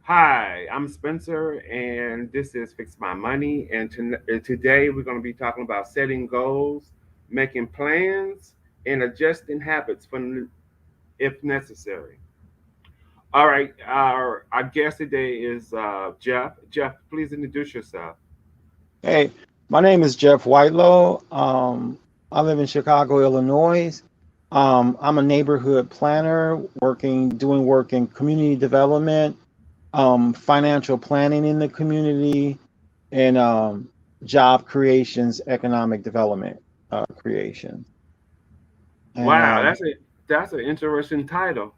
Hi, I'm Spencer, and this is Fix My Money. And today we're going to be talking about setting goals, making plans, and adjusting habits if necessary. All right, our guest today is Jeff. Jeff, please introduce yourself. Hey, my name is Jeff Whitelow. I live in Chicago, Illinois. I'm a neighborhood planner doing work in community development, financial planning in the community, and job creations, economic development creation. And Wow, that's an interesting title.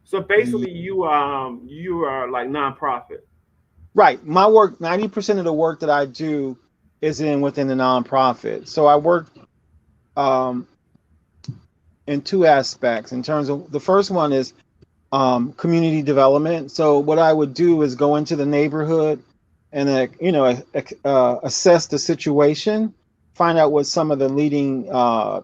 So ye- basically, you are like nonprofit. right, my work, 90% of the work that I do is within the nonprofit. So I work um, in two aspects. In terms of the first one is community development. So what I would do is go into the neighborhood and assess the situation, find out what some of the leading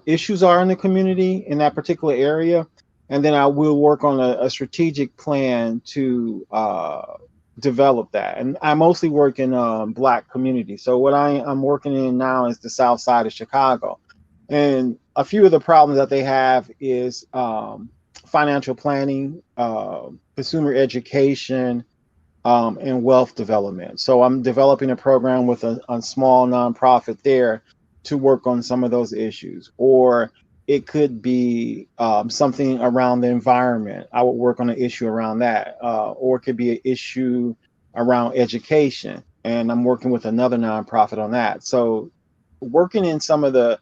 issues are in the community in that particular area, and then I will work on a strategic plan to develop that. And I mostly work in Black community. So what I'm working in now is the South Side of Chicago, and a few of the problems that they have is financial planning, consumer education, and wealth development. So I'm developing a program with a small nonprofit there to work on some of those issues. Or it could be something around the environment. I would work on an issue around that. Or it could be an issue around education. And I'm working with another nonprofit on that. So working in some of the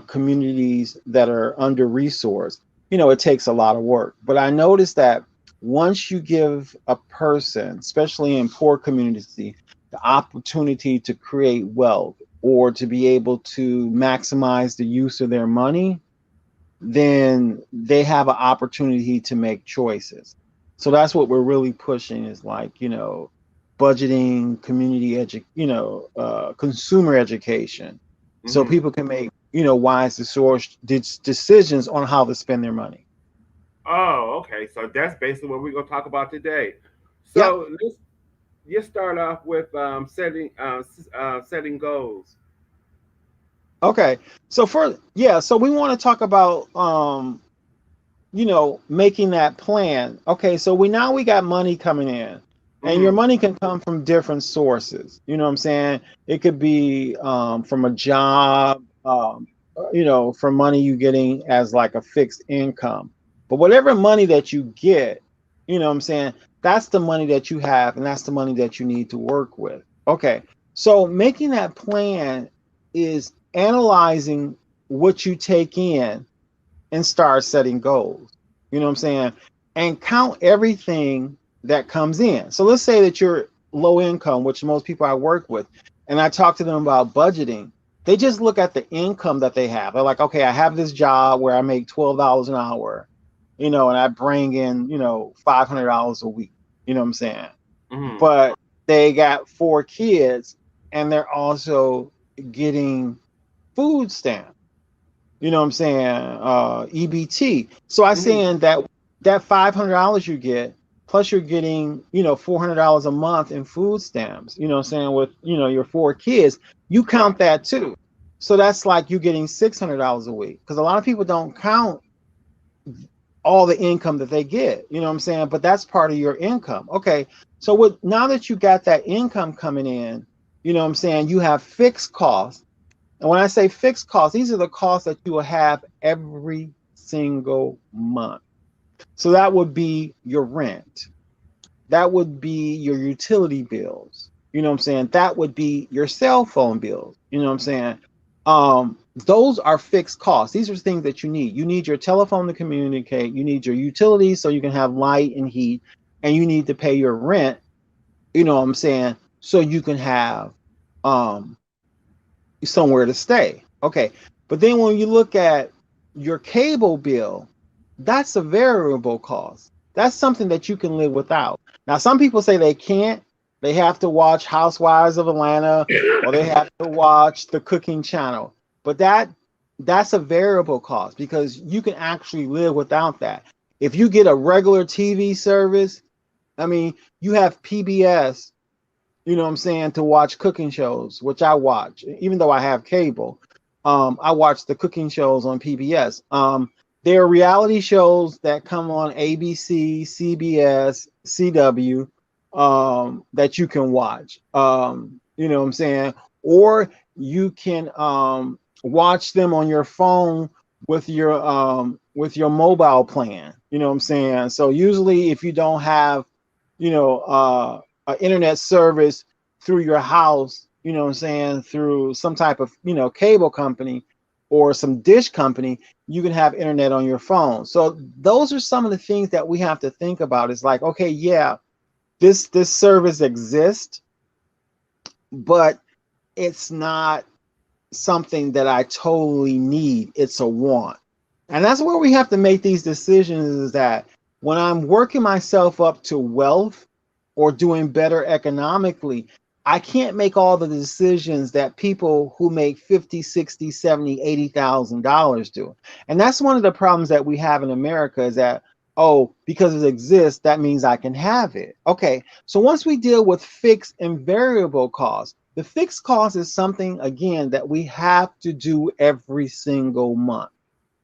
communities that are under resourced, it takes a lot of work. But I noticed that once you give a person, especially in poor communities, the opportunity to create wealth or to be able to maximize the use of their money, then they have an opportunity to make choices. So that's what we're really pushing is like, budgeting, consumer education. So Hmm. people can make, wise decisions on how to spend their money. Oh, okay. So that's basically what we're gonna talk about today. Yep. So let's start off with setting goals. Okay. So we want to talk about making that plan. Okay, so we got money coming in, and your Hmm. money can come from different sources. You know what I'm saying? It could be from a job, from money you getting as like a fixed income. But whatever money that you get, you know what I'm saying? That's the money that you have, and that's the money that you need to work with. Okay, so making that plan is analyzing what you take in and start setting goals. You know what I'm saying? And count everything that comes in. So let's say that you're low income, which most people I work with, and I talk to them about budgeting. They just look at the income that they have. They're like, okay, I have this job where I make $12 an hour, and I bring in, $500 a week. You know what I'm saying? Hmm. But they got four kids and they're also getting food stamps. You know what I'm saying? EBT. So I Hmm. saying that $500 you get, plus you're getting, $400 a month in food stamps. You know what I'm saying? With your four kids, you Right. count that too. So that's like you getting $600 a week because a lot of people don't count all the income that they get. You know what I'm saying? But that's part of your income. Okay. So now that you got that income coming in, you know what I'm saying? You have fixed costs, and when I say fixed costs, these are the costs that you will have every single month. So that would be your rent. That would be your utility bills. You know what I'm saying? That would be your cell phone bills. You know what I'm saying? Those are fixed costs. These are things that you need. You need your telephone to communicate. You need your utilities so you can have light and heat. And you need to pay your rent, you know what I'm saying? So you can have um, somewhere to stay. Okay. But then when you look at your cable bill, that's a variable cost. That's something that you can live without. Now, some people say they can't. They have to watch Housewives of Atlanta or they have to watch the cooking channel. But that's a variable cost because you can actually live without that. If you get a regular TV service, I mean, you have PBS, you know what I'm saying, to watch cooking shows, which I watch, even though I have cable. I watch the cooking shows on PBS. There are reality shows that come on ABC, CBS, CW, that you can watch. You know what I'm saying? Or you can watch them on your phone with your mobile plan. You know what I'm saying? So usually if you don't have, you know, an internet service through your house, you know what I'm saying, through some type of, you know, cable company or some dish company, you can have internet on your phone. So those are some of the things that we have to think about. It's like, okay, yeah, this service exists, but it's not something that I totally need. It's a want. And that's where we have to make these decisions, is that when I'm working myself up to wealth or doing better economically, I can't make all the decisions that people who make 50, 60, 70, 80,000 dollars do. And that's one of the problems that we have in America, is that, oh, because it exists, that means I can have it. Okay, so once we deal with fixed and variable costs, the fixed cost is something, again, that we have to do every single month.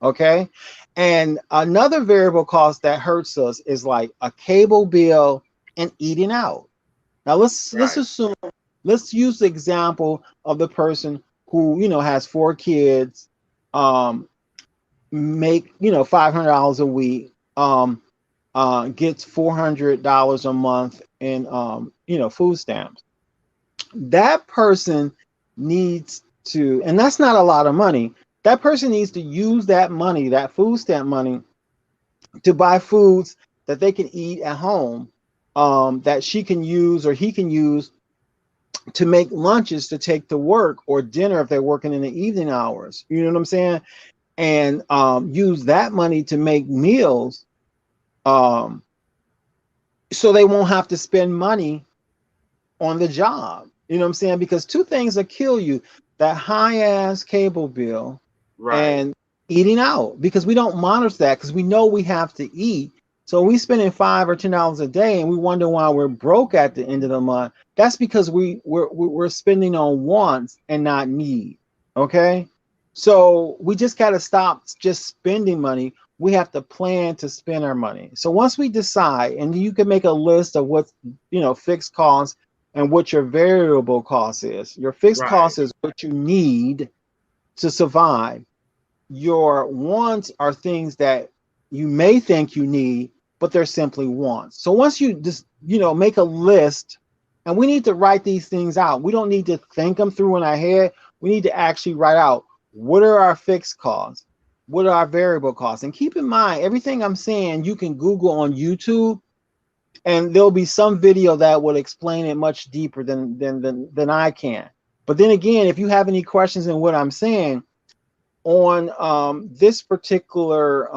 Okay. And another variable cost that hurts us is like a cable bill and eating out. Now let's Right. assume, let's use the example of the person who, you know, has 4 kids, um, make, you know, $500 a week, gets $400 a month in, you know, food stamps. That person needs to, and that's not a lot of money. That person needs to use that money, that food stamp money, to buy foods that they can eat at home, that she can use or he can use to make lunches to take to work, or dinner if they're working in the evening hours. You know what I'm saying? And use that money to make meals, um, so they won't have to spend money on the job. You know what I'm saying? Because two things that kill you: that high ass cable bill Right. and eating out. Because we don't monitor that, because we know we have to eat. So we spending $5 or $10 a day, and we wonder why we're broke at the end of the month. That's because we're spending on wants and not need. Okay, so we just got to stop just spending money. We have to plan to spend our money. So once we decide, and you can make a list of what, you know, fixed costs and what your variable cost is. Your fixed Right. cost is what you need to survive. Your wants are things that you may think you need, but they're simply wants. So once you just, you know, make a list, and we need to write these things out. We don't need to think them through in our head. We need to actually write out, what are our fixed costs? What are our variable costs? And keep in mind, everything I'm saying, you can Google on YouTube, and there'll be some video that will explain it much deeper than I can. But then again, if you have any questions in what I'm saying on this particular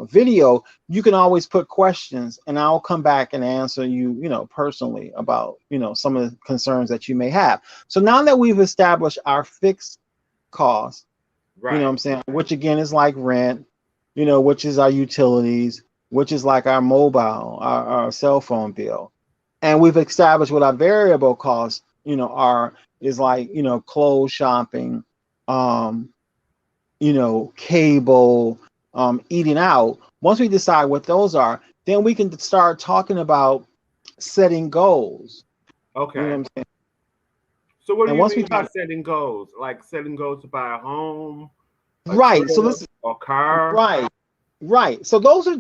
video, you can always put questions, and I'll come back and answer you, you know, personally about, you know, some of the concerns that you may have. So now that we've established our fixed costs, you know what Right. I'm saying, which again is like rent, you know, which is our utilities, which is like our mobile, our cell phone bill. And we've established what our variable costs, you know, are, is like, you know, clothes shopping, um, you know, cable, eating out. Once we decide what those are, then we can start talking about setting goals. You know what Okay. I'm saying? So what do And you once we mean by talk, setting goals? Like setting goals to buy a home, a right. So trip, let's, or car? right. Right. So those are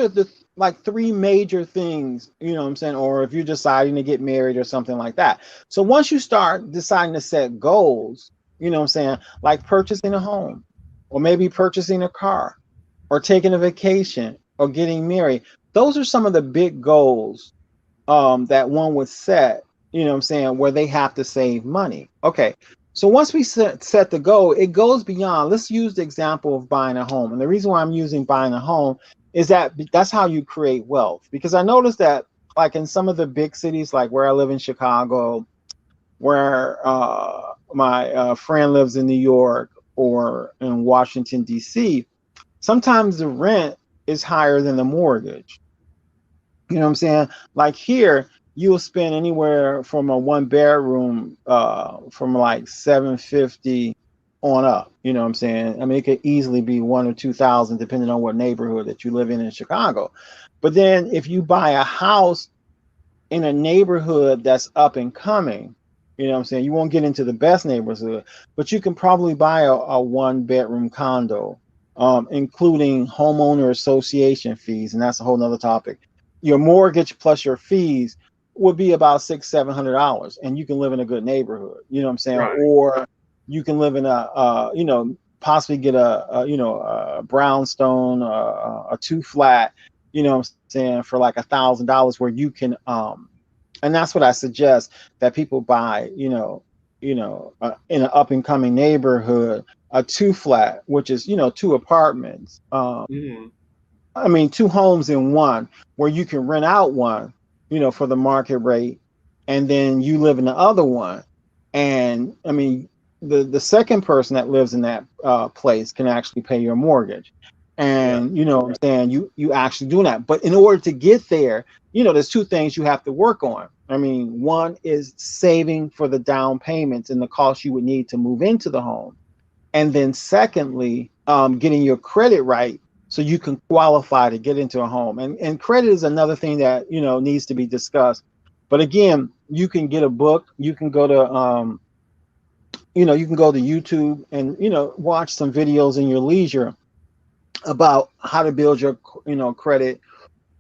the like three major things, you know what I'm saying, or if you're deciding to get married or something like that. So once you start deciding to set goals, you know what I'm saying, like purchasing a home, or maybe purchasing a car, or taking a vacation, or getting married. Those are some of the big goals that one would set, you know what I'm saying, where they have to save money. Okay. So once we set the goal, it goes beyond. Let's use the example of buying a home. And the reason why I'm using buying a home is that that's how you create wealth. Because I noticed that, like in some of the big cities, like where I live in Chicago, where my friend lives in New York, or in Washington, D.C., sometimes the rent is higher than the mortgage. You know what I'm saying? Like here, you'll spend anywhere from a one bedroom from like 750 on up. You know what I'm saying? I mean, it could easily be 1 or 2 thousand depending on what neighborhood that you live in Chicago. But then if you buy a house in a neighborhood that's up and coming, you know what I'm saying? You won't get into the best neighborhood, but you can probably buy a one bedroom condo, including homeowner association fees, and that's a whole nother topic. Your mortgage plus your fees would be about $600-700, and you can live in a good neighborhood. You know what I'm saying? Right. Or you can live in possibly get a brownstone, a two flat, you know what I'm saying, for like $1,000 where you can and that's what I suggest that people buy, in an up and coming neighborhood, a two flat, which is, two apartments. Hmm. I mean, two homes in one, where you can rent out one, for the market rate, and then you live in the other one. And I mean, the second person that lives in that place can actually pay your mortgage. Yeah. And you know what I'm saying, you actually do that. But in order to get there, there's two things you have to work on. I mean, one is saving for the down payments and the cost you would need to move into the home, and then secondly, getting your credit right so you can qualify to get into a home. And credit is another thing that needs to be discussed. But again, you can get a book, you can go to YouTube and watch some videos in your leisure about how to build your credit.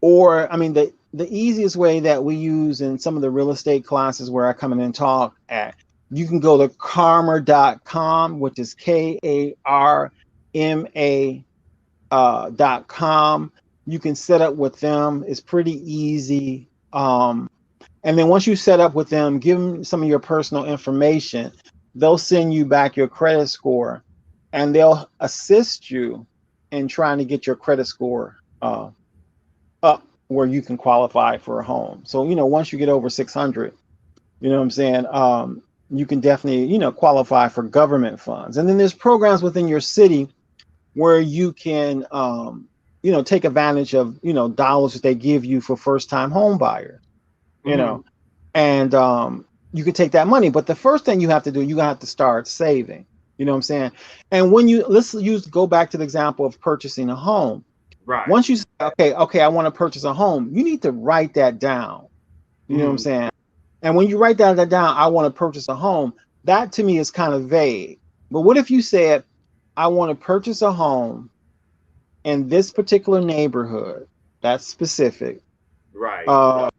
Or I mean, the easiest way that we use in some of the real estate classes where I come in and talk at, you can go to karma.com, which is KARMA.com. You can set up with them. It's pretty easy. And then once you set up with them, give them some of your personal information. They'll send you back your credit score, and they'll assist you in trying to get your credit score up where you can qualify for a home. So, once you get over 600, you know what I'm saying? You can definitely, qualify for government funds. And then there's programs within your city where you can, take advantage of, dollars that they give you for first time home buyers, you Hmm. know, and you can take that money. But the first thing you have to do, you have to start saving, you know what I'm saying? And go back to the example of purchasing a home. Right. Once you say, okay, I want to purchase a home, you need to write that down. You know what I'm Hmm. saying? And when you write that down, I want to purchase a home, that to me is kind of vague. But what if you said, I want to purchase a home in this particular neighborhood, that's specific, Right. uh,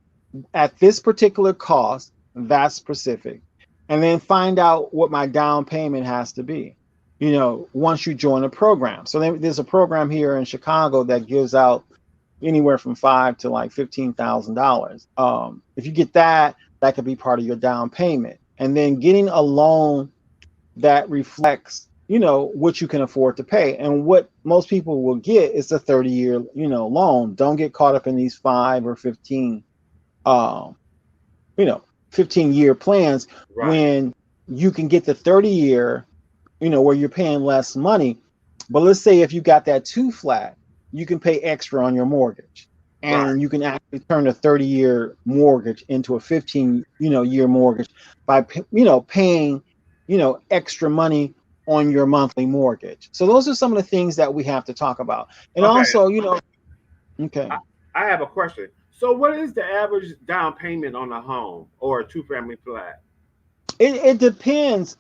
at this particular cost, that's specific, and then find out what my down payment has to be, once you join a program. So there's a program here in Chicago that gives out anywhere from five to like $15,000. If you get that, that could be part of your down payment. And then getting a loan that reflects, what you can afford to pay. And what most people will get is a 30-year, loan. Don't get caught up in these 5 or 15, um, you know, 15-year plans Right. when you can get the 30-year, where you're paying less money. But let's say if you got that two flat, you can pay extra on your mortgage. Right. And you can actually turn a 30-year mortgage into a 15, year mortgage by, paying, extra money on your monthly mortgage. So those are some of the things that we have to talk about. And Okay. also, okay, I, I have a question. So, what is the average down payment on a home or a two-family flat? it depends.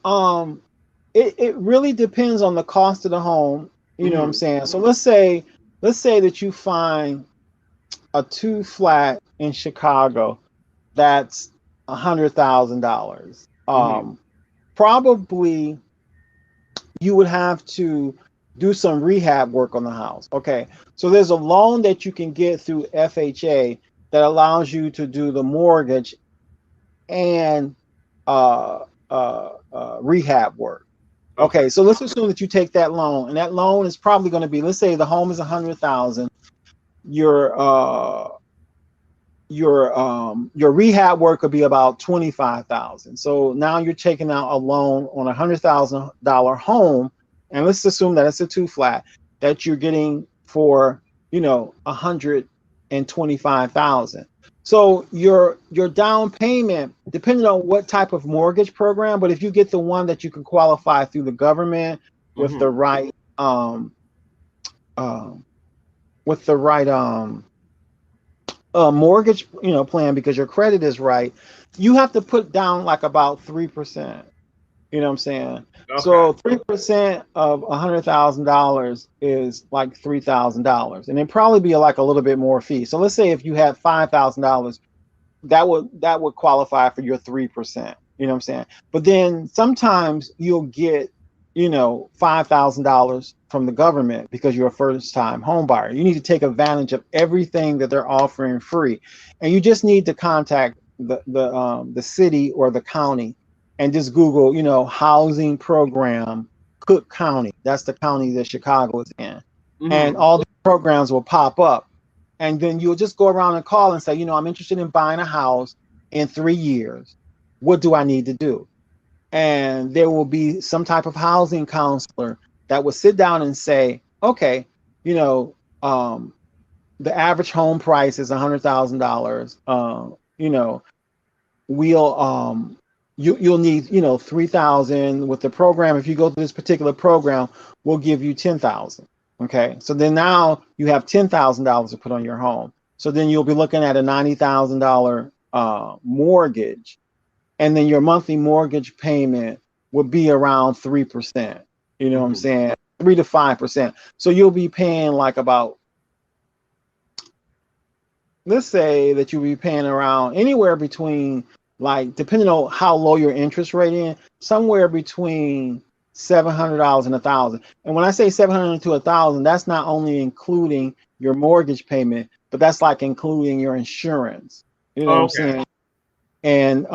It really depends on the cost of the home. You know what I'm Hmm. saying? So let's say that you find a two flat in Chicago that's $100,000. Hmm. Probably you would have to do some rehab work on the house. Okay, so there's a loan that you can get through FHA that allows you to do the mortgage and uh, rehab work. Okay. Okay, so let's assume that you take that loan, and that loan is probably going to be, let's say the home is 100,000. Your your rehab work could be about 25,000. So now you're taking out a loan on $100,000 home, and let's assume that it's a two flat that you're getting for 100. $125,000. So your down payment, depending on what type of mortgage program, but if you get the one that you can qualify through the government with the Mm-hmm. right um, with the right mortgage plan, because your credit is right, you have to put down like about 3%. You know what I'm saying? Okay. So 3% of $100,000 is like $3,000, and it'd probably be like a little bit more fee. So let's say if you had $5,000, that would qualify for your 3%. You know what I'm saying? But then sometimes you'll get, $5,000 from the government because you're a first time home buyer. You need to take advantage of everything that they're offering free. And you just need to contact the city or the county and just Google, housing program, Cook County. That's the county that Chicago is in. And Mm-hmm. all the programs will pop up, and then you'll just go around and call and say, I'm interested in buying a house in 3 years. What do I need to do? And there will be some type of housing counselor that will sit down and say, okay, you know, um, the average home price is $100,000. We'll you'll need 3,000 with the program. If you go to this particular program, we'll give you 10,000. Okay, so then now you have $10,000 to put on your home. So then you'll be looking at a $90,000 mortgage, and then your monthly mortgage payment would be around 3%. You know what I'm Mm-hmm. saying? 3 to 5%. So you'll be paying like about, let's say that you'll be paying around anywhere between, like, depending on how low your interest rate is, somewhere between $700 and $1,000. And when I say 700 to 1,000, that's not only including your mortgage payment, but that's like including your insurance. You know what I'm Okay. saying? And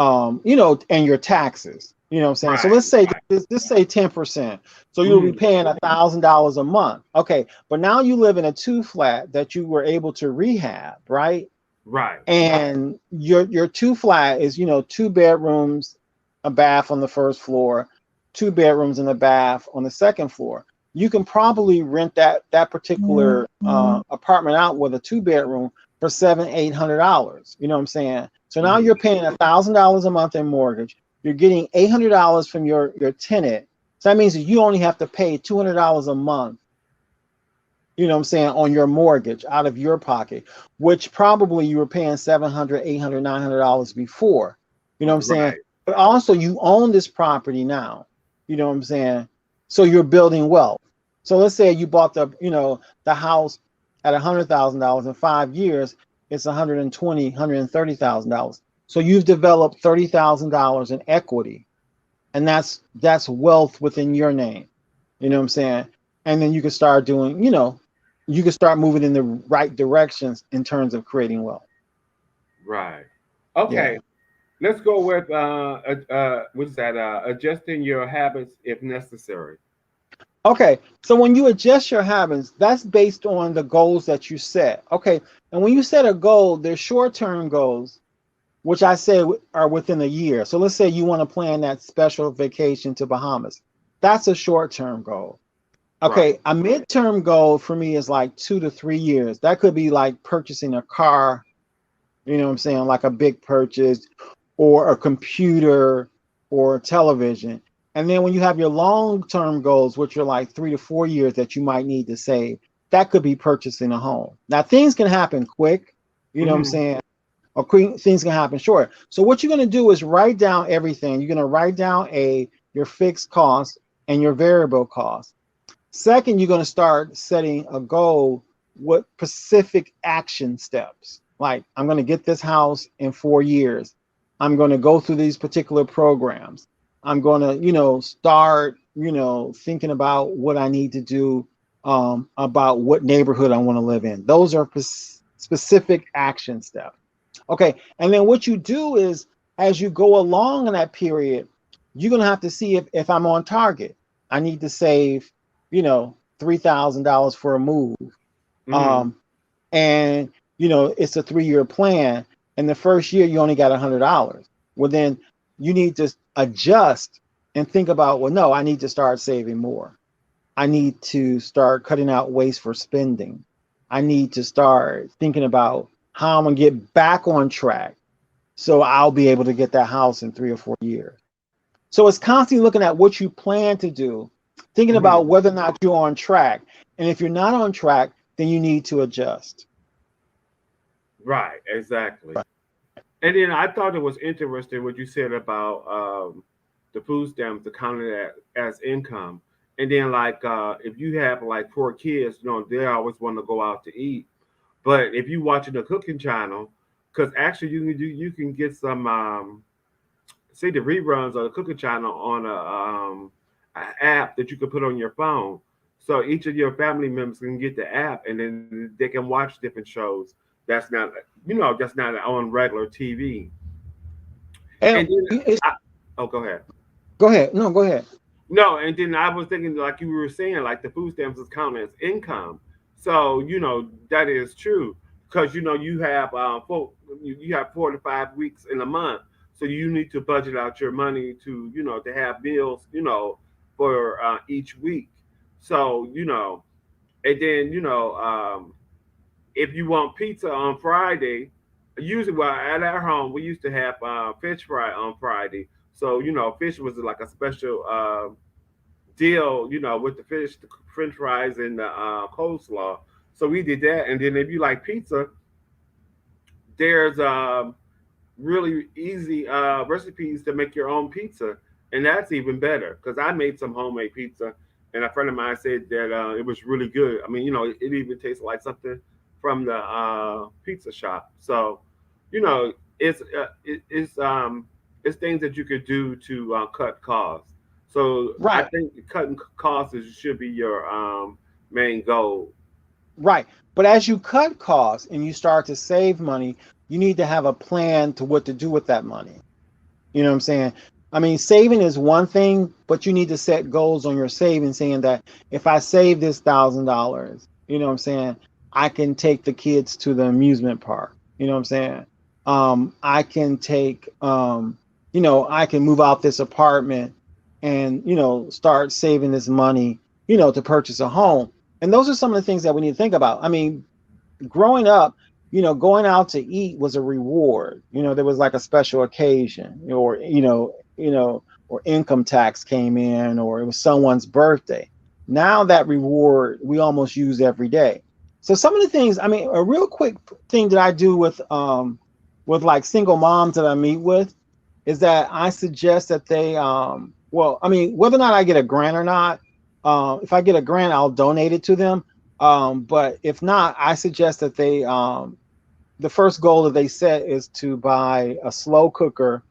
and your taxes. You know what I'm saying? So Right. let's say Right. let's say 10%. So you'll be Mm-hmm. paying $1,000 a month. Okay, but now you live in a two flat that you were able to rehab, right? Right. And your two flat is, two bedrooms, a bath on the first floor, two bedrooms and a bath on the second floor. You can probably rent that particular apartment out with a two bedroom for $700-800. You know what I'm saying? So now Mm-hmm. you're paying $1,000 a month in mortgage. You're getting $800 from your tenant. So that means that you only have to pay $200 a month, you know what I'm saying, on your mortgage out of your pocket, which probably you were paying 700, 800, $900 before. You know what I'm saying? Right. But also you own this property now. You know what I'm saying? So you're building wealth. So let's say you bought the house at $100,000. In 5 years, it's 120, $130,000. So you've developed $30,000 in equity, and that's wealth within your name. You know what I'm saying? And then you can start doing, you can start moving in the right directions in terms of creating wealth. Right. Yeah. Okay. Let's go with what's that? Adjusting your habits if necessary. Okay. So when you adjust your habits, that's based on the goals that you set. Okay. And when you set a goal, there's short-term goals, which I say are within a year. So let's say you want to plan that special vacation to Bahamas. That's a short-term goal. Right. Okay, a midterm goal for me is like 2 to 3 years. That could be like purchasing a car, you know what I'm saying, like a big purchase, or a computer, or a television. And then when you have your long-term goals, which are like 3 to 4 years that you might need to save, that could be purchasing a home. Now things can happen quick, you know what I'm Mm-hmm. saying, or things can happen short. So what you're going to do is write down everything. You're going to write down your fixed costs and your variable costs. Second, you're going to start setting a goal with specific action steps. Like, I'm going to get this house in 4 years. I'm going to go through these particular programs. I'm going to, start, thinking about what I need to do, about what neighborhood I want to live in. Those are specific action steps. Okay. And then what you do is, as you go along in that period, you're going to have to see if I'm on target. I need to save, $3,000 for a move. Mm-hmm. Um, and it's a 3-year plan. And the first year you only got $100. Well, then you need to adjust and think about, well, no, I need to start saving more. I need to start cutting out waste for spending. I need to start thinking about how I'm gonna get back on track so I'll be able to get that house in 3 or 4 years. So it's constantly looking at what you plan to do, thinking about Mhm. whether or not you're on track. And if you're not on track, then you need to adjust. Right, exactly. And then I thought it was interesting what you said about the food stamps accounted as income. And then like if you have like 4 kids, they always want to go out to eat. But if you watching the cooking channel, because actually you can get some see the reruns of the cooking channel on a app that you can put on your phone. So each of your family members can get the app, and then they can watch different shows. That's not on regular TV. And And then, it's, I, oh, go ahead. go ahead. No, go ahead. No, and then I was thinking, like you were saying, like the food stamps is counted as income. So that is true because you have you have 4 to 5 weeks in a month, so you need to budget out your money to have bills for each week. So and then if you want pizza on Friday, usually well at our home we used to have fish fry on Friday. So fish was like a special deal, with the fish, the French fries, and the coleslaw. So we did that, and then if you like pizza, there's really easy recipes to make your own pizza, and that's even better because I made some homemade pizza, and a friend of mine said that it was really good. I mean, it even tastes like something from the pizza shop. So, it's things that you could do to cut costs. So I Right, think cutting costs should be your main goal. right. But as you cut costs and you start to save money, you need to have a plan to what to do with that money. You know what I'm saying? I mean, saving is one thing, but you need to set goals on your saving, saying that if I save this $1,000, you know what I'm saying, I can take the kids to the amusement park. You know what I'm saying? I can take, I can move out this apartment and start saving this money, to purchase a home. And those are some of the things that we need to think about. I mean, growing up, going out to eat was a reward. There was like a special occasion, or or income tax came in, or it was someone's birthday. Now that reward we almost use every day. So some of the things, I mean, a real quick thing that I do with like single moms that I meet with is that I suggest that they well, I mean, whether or not I get a grant or not, if I get a grant, I'll donate it to them. But if not, I suggest that they the first goal that they set is to buy a slow cooker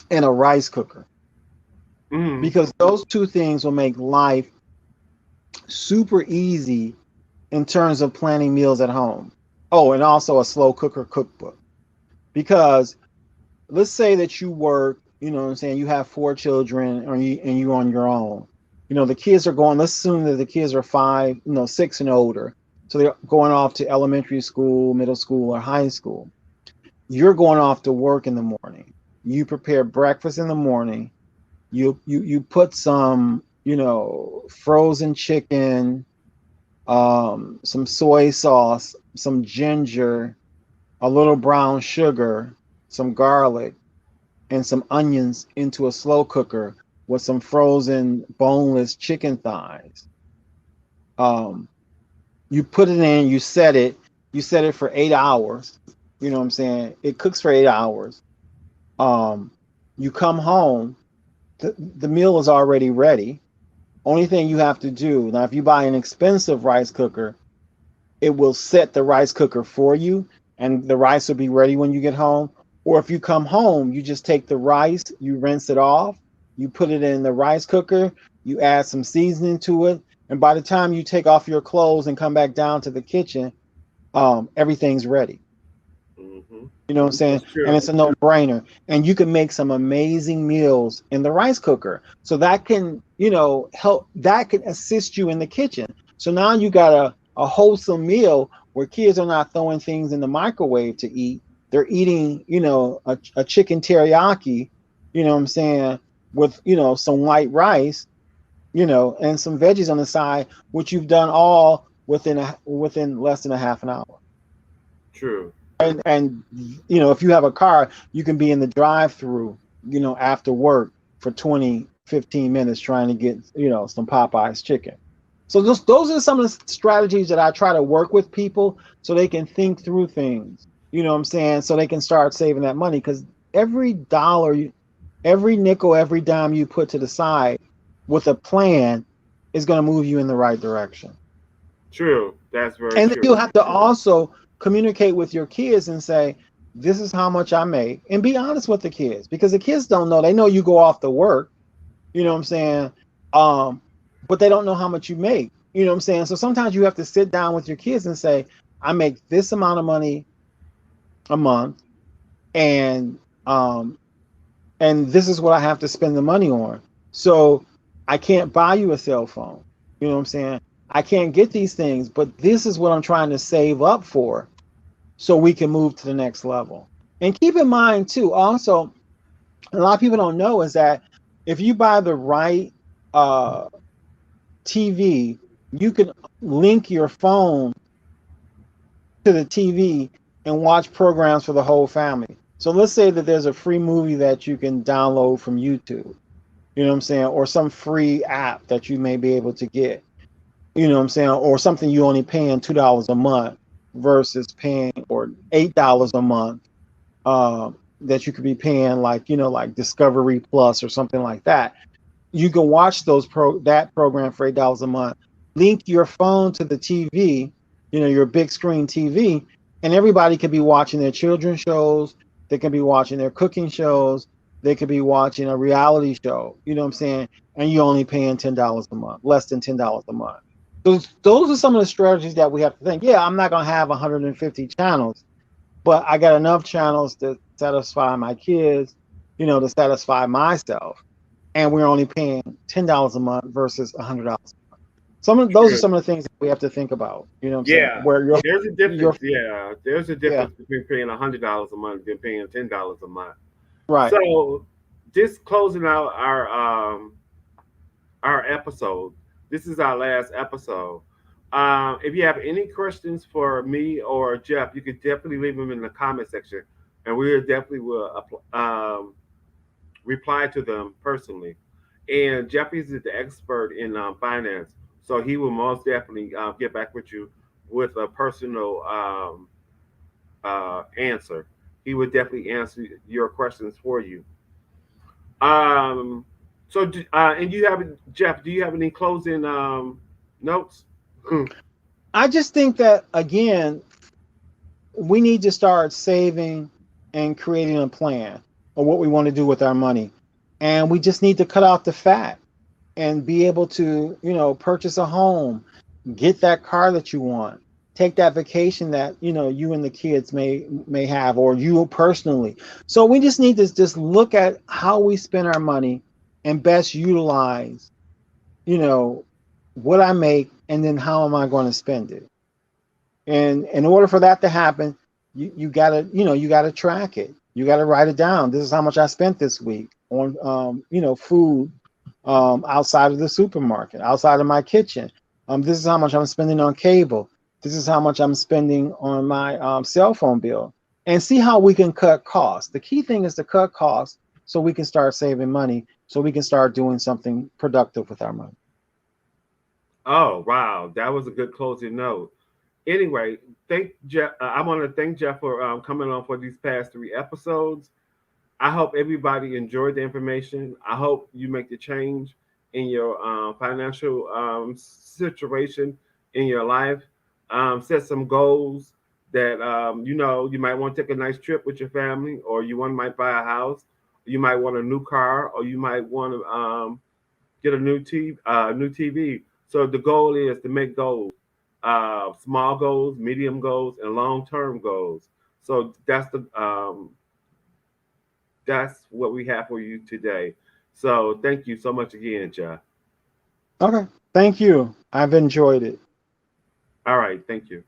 and a rice cooker, Mm-hmm. because those two things will make life super easy in terms of planning meals at home. Oh, and also a slow cooker cookbook. Because let's say that you work, you know what I'm saying, you have 4 children, and you're on your own. The kids are going, let's assume that the kids are 5, 6 and older. So they're going off to elementary school, middle school, or high school. You're going off to work in the morning. You prepare breakfast in the morning. You put some, frozen chicken, some soy sauce, some ginger, a little brown sugar, some garlic, and some onions into a slow cooker with some frozen boneless chicken thighs. Um, you put it in, you set it for 8 hours. You know what I'm saying? It cooks for 8 hours. Um, you come home, the meal is already ready. Only thing you have to do now, if you buy an expensive rice cooker, it will set the rice cooker for you, and the rice will be ready when you get home. Or if you come home, you just take the rice, you rinse it off, you put it in the rice cooker, you add some seasoning to it, and by the time you take off your clothes and come back down to the kitchen, everything's ready. Mm-hmm. You know what I'm saying? That's And true. it's a no-brainer. And you can make some amazing meals in the rice cooker. So that can, help, that can assist you in the kitchen. So now you got a wholesome meal where kids are not throwing things in the microwave to eat. They're eating, a chicken teriyaki, you know what I'm saying, with, some white rice, and some veggies on the side, which you've done all within less than a half an hour. True. And if you have a car, you can be in the drive-through, after work for 20-15 minutes trying to get some Popeyes chicken. So those are some of the strategies that I try to work with people so they can think through things. You know what I'm saying? So they can start saving that money, because every dollar, every nickel, every dime you put to the side with a plan is going to move you in the right direction. True. That's very And then you true. have to also communicate with your kids and say, this is how much I make, and be honest with the kids, because the kids don't know. They know you go off to work, you know what I'm saying? Um, but they don't know how much you make, you know what I'm saying? So sometimes you have to sit down with your kids and say, I make this amount of money a month, and um, and this is what I have to spend the money on. So I can't buy you a cell phone. You know what I'm saying? I can't get these things, but this is what I'm trying to save up for so we can move to the next level. And keep in mind too, also, a lot of people don't know is that if you buy the right uh, TV, you can link your phone to the TV and watch programs for the whole family. So let's say that there's a free movie that you can download from YouTube, you know what I'm saying, or some free app that you may be able to get, you know what I'm saying, or something you only paying $2 a month versus paying or $8 a month, that you could be paying, like like Discovery Plus or something like that. You can watch that program for $8 a month. Link your phone to the TV, your big screen TV, and everybody could be watching their children's shows. They can be watching their cooking shows. They could be watching a reality show. You know what I'm saying? And you're only paying $10 a month, less than $10 a month. Those are some of the strategies that we have to think. Yeah, I'm not gonna have 150 channels, but I got enough channels to satisfy my kids, to satisfy myself, and we're only paying $10 a month versus $100. Some of those are True. some of the things that we have to think about. You know what I'm saying? Yeah. Where There's a your difference. Yeah. There's a yeah, difference between paying $100 a month than paying $10 a month. right. So, just closing out our episode. This is our last episode. If you have any questions for me or Jeff, you can definitely leave them in the comment section, and we definitely will reply to them personally. And Jeff is the expert in finance, so he will most definitely get back with you with a personal answer. He would definitely answer your questions for you. Um, and you have Jeff? Do you have any closing notes? Mm. I just think that again, we need to start saving and creating a plan of what we want to do with our money, and we just need to cut out the fat and be able to, purchase a home, get that car that you want, take that vacation that you and the kids may have, or you personally. So we just need to just look at how we spend our money and best utilize, you know, what I make, and then how am I going to spend it. And in order for that to happen, you gotta you gotta track it. You gotta write it down. This is how much I spent this week on food, outside of the supermarket, outside of my kitchen. This is how much I'm spending on cable. This is how much I'm spending on my cell phone bill. And see how we can cut costs. The key thing is to cut costs so we can start saving money, so we can start doing something productive with our money. Oh wow, that was a good closing note. Anyway, thank Jeff. I want to thank Jeff for coming on for these past three episodes. I hope everybody enjoyed the information. I hope you make the change in your financial situation in your life. Set some goals that you might want to take a nice trip with your family, or might buy a house. You might want a new car, or you might want to get a new TV. So the goal is to make goals, small goals, medium goals, and long term goals. So that's what we have for you today. So thank you so much again, Jeff. Okay. Thank you. I've enjoyed it. All right, thank you.